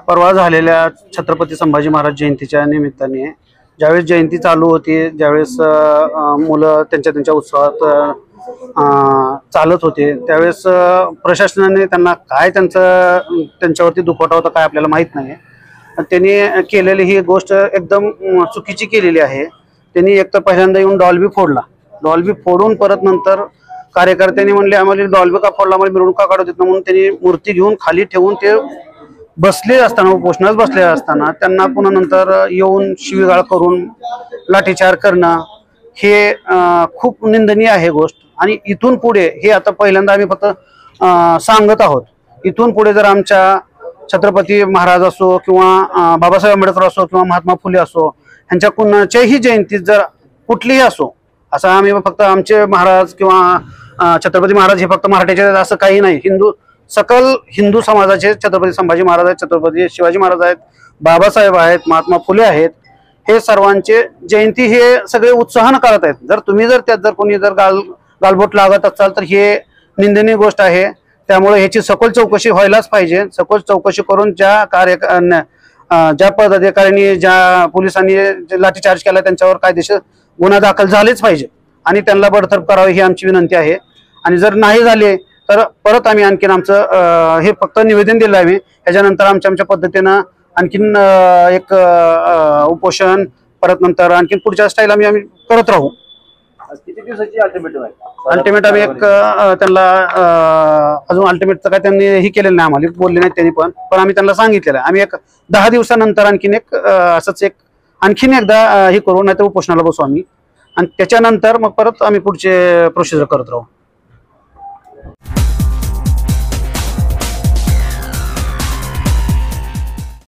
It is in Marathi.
परवा झालेल्या छत्रपती संभाजी महाराज जयंतीच्या निमित्ताने ज्यावेळेस जयंती चालू होती, ज्यावेळेस मुलं त्यांच्या उत्सवात चालत होते, त्यावेळेस प्रशासनाने त्यांना काय त्यांच्यावरती दुखवटा होता काय आपल्याला माहित नाही। त्यांनी केलेली ही गोष्ट एकदम चुकीची केलेली आहे। त्यांनी एक तर पहिल्यांदा येऊन डॉल्बी फोडला, डॉल्बी फोडून परत नंतर कार्यकर्त्यांनी म्हणले आम्हाला डॉल्बी का फोडला, आम्हाला मिरवणूक का काढत म्हणून त्यांनी मूर्ती घेऊन खाली ठेवून ते बसले असताना, उपोषणात बसले असताना त्यांना पुन्हा नंतर येऊन शिवीगाळ करून लाठीचार करणं हे खूप निंदनीय आहे गोष्ट। आणि इथून पुढे हे आता पहिल्यांदा आम्ही फक्त सांगत आहोत, इथून पुढे जर आमच्या छत्रपती महाराज असो किंवा बाबासाहेब आंबेडकर असो किंवा महात्मा फुले असो ह्यांच्या कुणाच्याही जयंतीत जर कुठलीही असो, असं आम्ही फक्त आमचे महाराज किंवा छत्रपती महाराज हे फक्त मराठ्याचे असं काही नाही, सकल हिंदू समाजाचे छत्रपती संभाजी महाराज आहेत, छत्रपती शिवाजी महाराज आहेत, बाबासाहेब आहेत, महात्मा फुले आहेत, हे सर्वांचे जयंती हे सगळे उत्साहानं करत आहेत। जर तुम्ही त्यात जर कोणी गालबोट लागत असाल तर हे निंदनीय गोष्ट आहे। त्यामुळे ह्याची सखोल चौकशी व्हायलाच पाहिजे। सखोल चौकशी करून ज्या पदाधिकाऱ्यांनी ज्या पोलिसांनी लाठीचार्ज केला त्यांच्यावर कायदेशीर गुन्हा दाखल झालेच पाहिजे आणि त्यांना बडतर्फ करावे ही आमची विनंती आहे। आणि जर नाही झाले तर परत आम्ही आणखीन आमचं हे फक्त निवेदन दिलं आहे। ह्याच्यानंतर आमच्या पद्धतीनं आणखीन एक उपोषण परत नंतर आणखीन पुढच्या स्टाईल आम्ही करत राहू। किती दिवसाची अल्टिमेटम आहे? अल्टिमेट आम्ही एक त्यांना अजून अल्टिमेटचं काय त्यांनी हे केलेलं नाही, आम्हाला बोलले नाही त्यांनी पण आम्ही त्यांना सांगितलेलं आहे आम्ही एक 10 दिवसानंतर आणखीन एक असंच एक आणखीन एकदा हे करू, नाहीतर उपोषणाला बसू आम्ही आणि त्याच्यानंतर मग परत आम्ही पुढचे प्रोसिजर करत राहू।